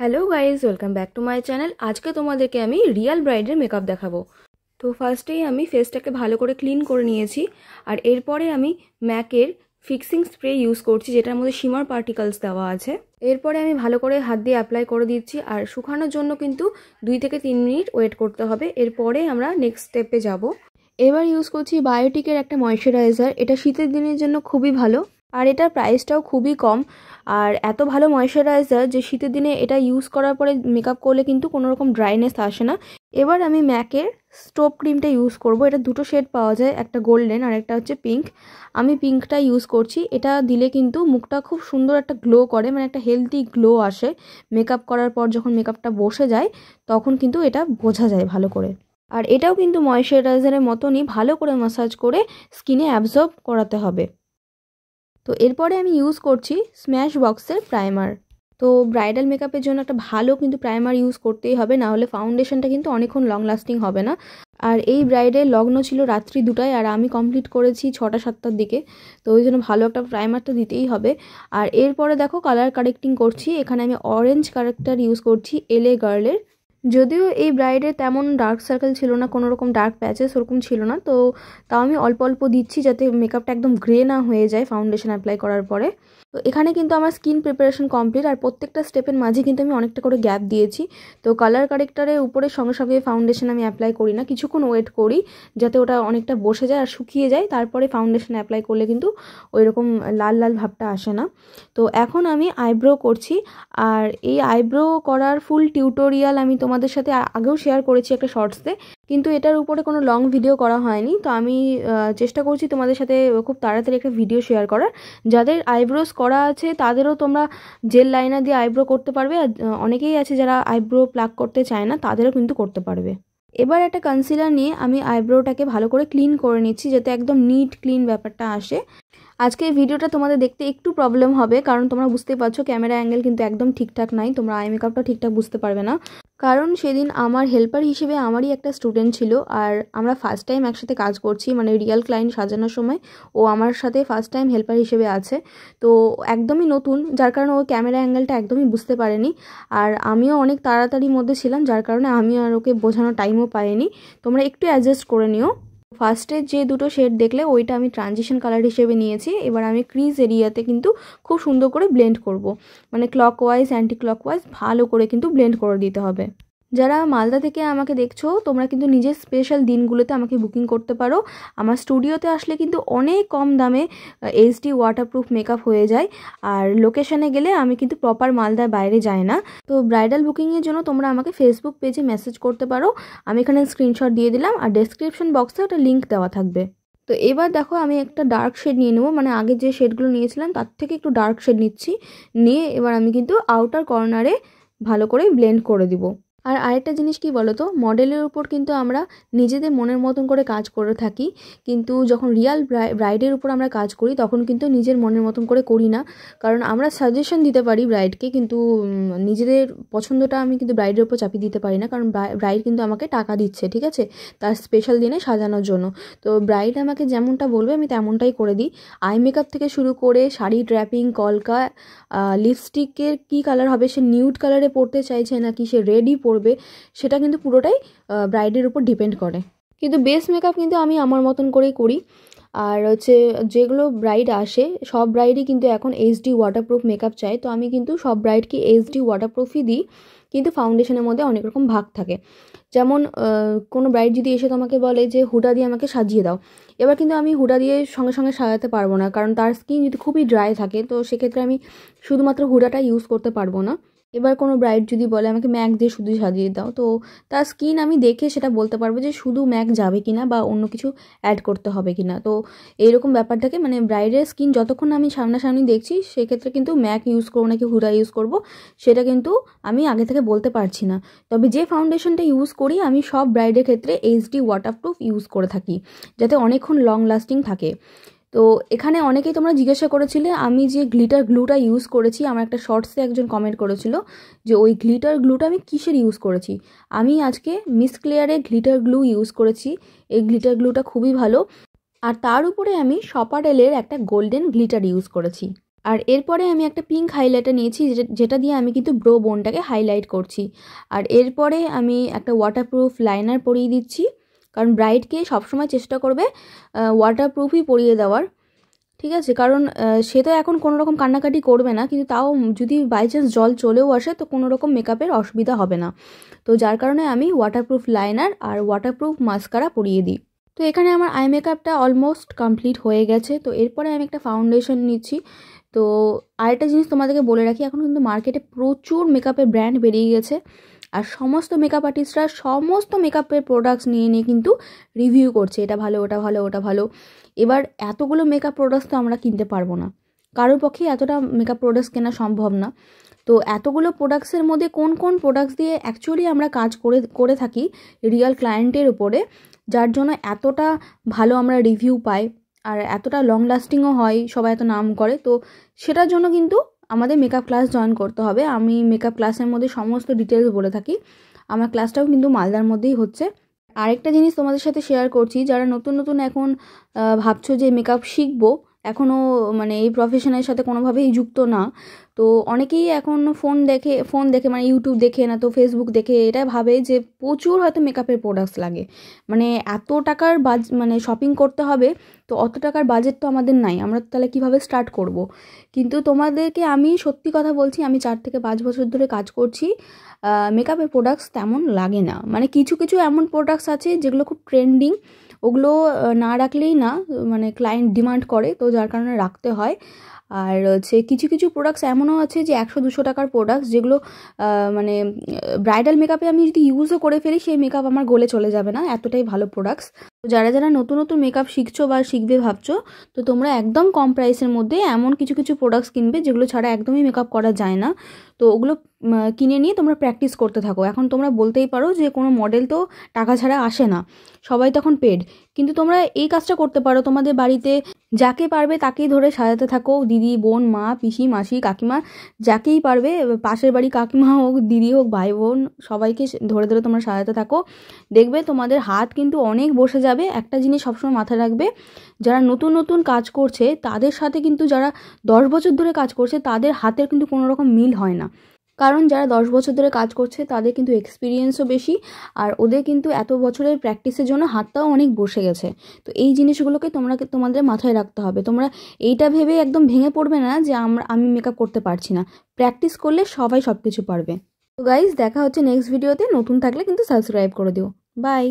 Hello guys, welcome back to my channel. আজকে তোমাদেরকে আমি রিয়াল ব্রাইডের মেকআপ দেখাবো। তো ফার্স্টেই আমি ফেসটাকে ভালো করে ক্লিন করে নিয়েছি, আর এরপরে আমি ম্যাকের ফিক্সিং স্প্রে ইউজ করছি, যেটার মধ্যে শিমার পার্টিকলস দেওয়া আছে। এরপরে আমি ভালো করে হাত দিয়ে অ্যাপ্লাই করে দিচ্ছি, আর শুকানোর জন্য কিন্তু 2 থেকে 3 মিনিট ওয়েট করতে হবে। এরপরে আমরা নেক্সট স্টেপে যাব। এবার ইউজ করছি বায়োটিকের একটা ময়শ্চারাইজার। এটা শীতের দিনের জন্য খুবই ভালো, আর এটার প্রাইসটাও খুবই কম। আর এত ভালো ময়শ্চারাইজার যে শীতের দিনে এটা ইউজ করার পরে মেকআপ করলে কিন্তু কোনো রকম ড্রাইনেস আসে না। এবার আমি ম্যাকের স্টোভ ক্রিমটা ইউজ করব। এটা দুটো শেড পাওয়া যায়, একটা গোল্ডেন আর একটা হচ্ছে পিঙ্ক। আমি পিঙ্কটা ইউজ করছি। এটা দিলে কিন্তু মুখটা খুব সুন্দর একটা গ্লো করে, মানে একটা হেলদি গ্লো আসে। মেকআপ করার পর যখন মেকআপটা বসে যায় তখন কিন্তু এটা বোঝা যায় ভালো করে। আর এটাও কিন্তু ময়শ্চারাইজারের মতনই ভালো করে ম্যাসাজ করে স্কিনে অ্যাবজর্ব করাতে হবে। তো এরপরে আমি ইউজ করছি স্ম্যাশ বক্সের প্রাইমার। তো ব্রাইডাল মেকআপের জন্য একটা ভালো কিন্তু প্রাইমার ইউজ করতেই হবে, না হলে ফাউন্ডেশনটা কিন্তু অনেকক্ষণ লং লাস্টিং হবে না। আর এই ব্রাইডের লগ্ন ছিল রাত্রি 2টায়, আর আমি কমপ্লিট করেছি 6টা-7টার দিকে। তো ওই জন্য ভালো একটা প্রাইমার তো দিতেই হবে। আর এরপরে দেখো কালার কারেক্টিং করছি। এখানে আমি অরেঞ্জ কারেক্টার ইউজ করছি এলএ গার্লের। যদিও এই ব্রাইডের তেমন ডার্ক সার্কেল ছিল না, কোনো রকম ডার্ক প্যাচেস ওরকম ছিল না, তো তাও আমি অল্প অল্প দিচ্ছি যাতে মেকআপটা একদম গ্রে না হয়ে যায় ফাউন্ডেশন অ্যাপ্লাই করার পরে। তো এখানে কিন্তু আমার স্কিন প্রিপারেশন কমপ্লিট, আর প্রত্যেকটা স্টেপের মাঝে কিন্তু আমি অনেকটা করে গ্যাপ দিয়েছি। তো কালার কারেক্টারের উপরে সঙ্গে সঙ্গে ফাউন্ডেশন আমি অ্যাপ্লাই করি না, কিছুক্ষণ ওয়েট করি যাতে ওটা অনেকটা বসে যায় আর শুকিয়ে যায়, তারপরে ফাউন্ডেশন অ্যাপ্লাই করলে কিন্তু ওই রকম লাল লাল ভাবটা আসে না। তো এখন আমি আইব্রো করছি, আর এই আইব্রো করার ফুল টিউটোরিয়াল আমি তোমাদের সাথে আগেও শেয়ার করেছি একটা শর্টসে, কিন্তু এটার উপরে কোনো লং ভিডিও করা হয়নি। তো আমি চেষ্টা করছি তোমাদের সাথে খুব তাড়াতাড়ি একটা ভিডিও শেয়ার করার। যাদের আইব্রোস করা আছে তাদেরও তোমরা জেল লাইনার দিয়ে আইব্রো করতে পারবে, আর অনেকেই আছে যারা আইব্রো প্লাক করতে চায় না, তাদেরও কিন্তু করতে পারবে। এবার একটা কনসিলার নিয়ে আমি আইব্রোটাকে ভালো করে ক্লিন করে নিচ্ছি যাতে একদম নিট ক্লিন ব্যাপারটা আসে। আজকে এই ভিডিওটা তোমাদের দেখতে একটু প্রবলেম হবে, কারণ তোমরা বুঝতেই পারছো ক্যামেরা অ্যাঙ্গেল কিন্তু একদম ঠিকঠাক নাই, তোমরা আই মেকআপটা ঠিকঠাক বুঝতে পারবে না। কারণ সেদিন আমার হেল্পার হিসেবে আমারই একটা স্টুডেন্ট ছিল, আর আমরা ফার্স্ট টাইম একসাথে কাজ করছি, মানে রিয়াল ক্লায়েন্ট সাজানোর সময় ও আমার সাথে ফার্স্ট টাইম হেল্পার হিসেবে আছে। তো একদমই নতুন, যার কারণে ও ক্যামেরা অ্যাঙ্গেলটা একদমই বুঝতে পারেনি। আর আমিও অনেক তাড়াতাড়ির মধ্যে ছিলাম, যার কারণে আমি আর ওকে বোঝানোর টাইমও পাইনি। তোমরা একটু অ্যাডজাস্ট করে নিও। ফার্স্টে যে দুটো শেড দেখলে ওইটা আমি ট্রানজিশন কালার হিসেবে নিয়েছি। এবার আমি ক্রিজ এরিয়াতে কিন্তু খুব সুন্দর করে ব্লেন্ড করব, মানে ক্লকওয়াইজ অ্যান্টি ক্লকওয়াইজ ভালো করে কিন্তু ব্লেন্ড করে দিতে হবে। যারা মালদা থেকে আমাকে দেখছো তোমরা কিন্তু নিজের স্পেশাল দিনগুলোতে আমাকে বুকিং করতে পারো। আমার স্টুডিওতে আসলে কিন্তু অনেক কম দামে এইচডি ওয়াটারপ্রুফ মেকআপ হয়ে যায়, আর লোকেশনে গেলে আমি কিন্তু প্রপার মালদার বাইরে যাই না। তো ব্রাইডাল বুকিংয়ের জন্য তোমরা আমাকে ফেসবুক পেজে মেসেজ করতে পারো, আমি এখানে স্ক্রিনশট দিয়ে দিলাম, আর ডেসক্রিপশন বক্সে একটা লিঙ্ক দেওয়া থাকবে। তো এবার দেখো আমি একটা ডার্ক শেড নিয়ে নেবো, মানে আগে যে শেডগুলো নিয়েছিলাম তার থেকে একটু ডার্ক শেড নিচ্ছি। নিয়ে এবার আমি কিন্তু আউটার কর্নারে ভালো করে ব্লেন্ড করে দিব। আর আরেকটা জিনিস কি বলো তো, মডেলের উপর কিন্তু আমরা নিজেদের মনের মতন করে কাজ করে থাকি, কিন্তু যখন রিয়াল ব্রাইডের উপর আমরা কাজ করি তখন কিন্তু নিজের মনের মতন করে করি না। কারণ আমরা সাজেশন দিতে পারি ব্রাইডকে, কিন্তু নিজেদের পছন্দটা আমি কিন্তু ব্রাইডের উপর চাপিয়ে দিতে পারি না, কারণ ব্রাইড কিন্তু আমাকে টাকা দিচ্ছে, ঠিক আছে, তার স্পেশাল দিনে সাজানোর জন্য। তো ব্রাইড আমাকে যেমনটা বলবে আমি তেমনটাই করে দিই। আই মেকআপ থেকে শুরু করে শাড়ি ড্র্যাপিং, কলকা, লিপস্টিকের কী কালার হবে, সে নিউড কালারে পরতে চাইছে নাকি সে রেডই পরবে, সেটা কিন্তু পুরোটাই ব্রাইডের উপর ডিপেন্ড করে। কিন্তু বেস মেকআপ কিন্তু আমি আমার মতন করেই করি। আর হচ্ছে যেগুলো ব্রাইড আসে সব ব্রাইডই কিন্তু এখন এইচডি ওয়াটারপ্রুফ মেকআপ চায়, তো আমি কিন্তু সব ব্রাইডকে এইচডি ওয়াটারপ্রুফই দিই। কিন্তু ফাউন্ডেশনের মধ্যে অনেক রকম ভাগ থাকে। যেমন কোনো ব্রাইড যদি এসে তোমাকে বলে যে হুডা দিয়ে আমাকে সাজিয়ে দাও, এবার কিন্তু আমি হুডা দিয়ে সঙ্গে সঙ্গে সাজাতে পারবো না, কারণ তার স্কিন যদি খুবই ড্রাই থাকে তো সেক্ষেত্রে আমি শুধুমাত্র হুডাটা ইউজ করতে পারবো না। এবার কোনো ব্রাইড যদি বলে আমাকে ম্যাক দিয়ে শুধু সাজিয়ে দাও, তো তার স্কিন আমি দেখে সেটা বলতে পারবো যে শুধু ম্যাক যাবে কিনা বা অন্য কিছু অ্যাড করতে হবে কিনা। তো এইরকম ব্যাপারটাকে, মানে ব্রাইডের স্কিন যতক্ষণ আমি সামনাসামনি দেখছি সেক্ষেত্রে কিন্তু ম্যাক ইউজ করবো নাকি হুডা ইউজ করবো সেটা কিন্তু আমি আগে থেকে বলতে পারছি না। তবে যে ফাউন্ডেশনটা ইউজ করি আমি সব ব্রাইডের ক্ষেত্রে এইচডি ওয়াটারপ্রুফ ইউজ করে থাকি, যাতে অনেকক্ষণ লং লাস্টিং থাকে। তো এখানে অনেকেই তোমরা জিজ্ঞাসা করেছিলে আমি যে গ্লিটার গ্লুটা ইউজ করেছি, আমার একটা শর্টসে একজন কমেন্ট করেছিল যে ওই গ্লিটার গ্লুটা আমি কিসের ইউজ করেছি। আমি আজকে মিস ক্লিয়ারের গ্লিটার গ্লু ইউজ করেছি। এই গ্লিটার গ্লুটা খুবই ভালো, আর তার উপরে আমি সপারেলের একটা গোল্ডেন গ্লিটার ইউজ করেছি। আর এরপরে আমি একটা পিঙ্ক হাইলাইটার নিয়েছি, যেটা দিয়ে আমি কিন্তু ব্রো বোনটাকে হাইলাইট করছি। আর এরপরে আমি একটা ওয়াটারপ্রুফ লাইনার পরিয়ে দিচ্ছি, কারণ ব্রাইডকে সবসময় চেষ্টা করবে ওয়াটারপ্রুফই পরিয়ে দেওয়ার, ঠিক আছে? কারণ সে তো এখন কোনো রকম কান্নাকাটি করবে না, কিন্তু তাও যদি বাই চান্স জল চলেও আসে তো কোনো রকম মেকআপের অসুবিধা হবে না। তো যার কারণে আমি ওয়াটারপ্রুফ লাইনার আর ওয়াটারপ্রুফ মাস্কারা পরিয়ে দিই। তো এখানে আমার আই মেকআপটা অলমোস্ট কমপ্লিট হয়ে গেছে। তো এরপরে আমি একটা ফাউন্ডেশন নিচ্ছি। তো আরেকটা জিনিস তোমাদেরকে বলে রাখি, এখন কিন্তু মার্কেটে প্রচুর মেকআপের ব্র্যান্ড বেরিয়ে গেছে, আর সমস্ত মেকআপ আর্টিস্টরা সমস্ত মেকআপের প্রোডাক্টস নিয়ে নিয়ে কিন্তু রিভিউ করছে, এটা ভালো, ওটা ভালো, ওটা ভালো। এবার এতগুলো মেকআপ প্রোডাক্টস তো আমরা কিনতে পারবো না, কারোর পক্ষে এতটা মেকআপ প্রোডাক্টস কেনা সম্ভব না। তো এতগুলো প্রোডাক্টসের মধ্যে কোন কোন প্রোডাক্টস দিয়ে অ্যাকচুয়ালি আমরা কাজ করে থাকি রিয়েল ক্লায়েন্টের উপরে, যার জন্য এতটা ভালো আমরা রিভিউ পাই আর এতটা লং লাস্টিংও হয়, সবাই এত নাম করে, তো সেটার জন্য কিন্তু আমাদের মেকআপ ক্লাস জয়েন করতে হবে। আমি মেকআপ ক্লাসের মধ্যে সমস্ত ডিটেলস বলে থাকি। আমার ক্লাসটাও কিন্তু মালদার মধ্যেই হচ্ছে। আরেকটা জিনিস তোমাদের সাথে শেয়ার করছি, যারা নতুন নতুন এখন ভাবছো যে মেকআপ শিখবো, এখনও মানে এই প্রফেশনের সাথে কোনোভাবেই যুক্ত না, তো অনেকেই এখন ফোন দেখে মানে ইউটিউব দেখে না তো ফেসবুক দেখে এটা ভাবে যে প্রচুর হয়তো মেকআপের প্রোডাক্টস লাগে, মানে এত টাকার মানে শপিং করতে হবে, তো অত টাকার বাজেট তো আমাদের নাই, আমরা তাহলে কীভাবে স্টার্ট করব। কিন্তু তোমাদেরকে আমি সত্যি কথা বলছি, আমি 4 থেকে 5 বছর ধরে কাজ করছি, মেকআপের প্রোডাক্টস তেমন লাগে না। মানে কিছু কিছু এমন প্রোডাক্টস আছে যেগুলো খুব ট্রেন্ডিং, ওগুলো না রাখলেই না, মানে ক্লায়েন্ট ডিমান্ড করে, তো যার কারণে রাখতে হয়। আর হচ্ছে কিছু কিছু প্রোডাক্টস এমনও আছে যে 100-200 টাকার প্রোডাক্টস, যেগুলো মানে ব্রাইডাল মেকআপে আমি যদি ইউজও করে ফেলি সেই মেকআপ আমার গলে চলে যাবে না, এতটাই ভালো প্রোডাক্টস। তো যারা যারা নতুন নতুন মেকআপ শিখছো বা শিখবে ভাবছো, তো তোমরা একদম কম প্রাইসের মধ্যে এমন কিছু কিছু প্রোডাক্টস কিনবে যেগুলো ছাড়া একদমই মেকআপ করা যায় না। তো ওগুলো কিনে নিয়ে তোমরা প্র্যাকটিস করতে থাকো। এখন তোমরা বলতেই পারো যে কোনো মডেল তো টাকা ছাড়া আসে না, সবাই তখন পেড, কিন্তু তোমরা এই কাজটা করতে পারো, তোমাদের বাড়িতে যাকে পারবে তাকেই ধরে সাজাতে থাকো, দিদি, বোন, মা, পিসি, মাসি, কাকিমা, যাকেই পারবে, পাশের বাড়ি কাকিমা হোক, দিদি হোক, ভাই বোন, সবাইকে ধরে ধরে তোমরা সাজাতে থাকো। দেখবে তোমাদের হাত কিন্তু অনেক বসে যাবে। একটা জিনিস সবসময় মাথায় রাখবে, যারা নতুন নতুন কাজ করছে তাদের সাথে কিন্তু যারা 10 বছর ধরে কাজ করছে তাদের হাতের কিন্তু কোনো রকম মিল হয় না, কারণ যারা 10 বছর ধরে কাজ করছে তাদের কিন্তু এক্সপিরিয়েন্সও বেশি, আর ওদের কিন্তু এত বছরের প্র্যাকটিসের জন্য হাতটাও অনেক বসে গেছে। তো এই জিনিসগুলোকে তোমাদের মাথায় রাখতে হবে। তোমরা এইটা ভেবে একদম ভেঙে পড়বে না যে আমি মেকআপ করতে পারছি না, প্র্যাকটিস করলে সবাই সব কিছু পারবে। তো গাইজ, দেখা হচ্ছে নেক্সট ভিডিওতে। নতুন থাকলে কিন্তু সাবস্ক্রাইব করে দিও। বাই।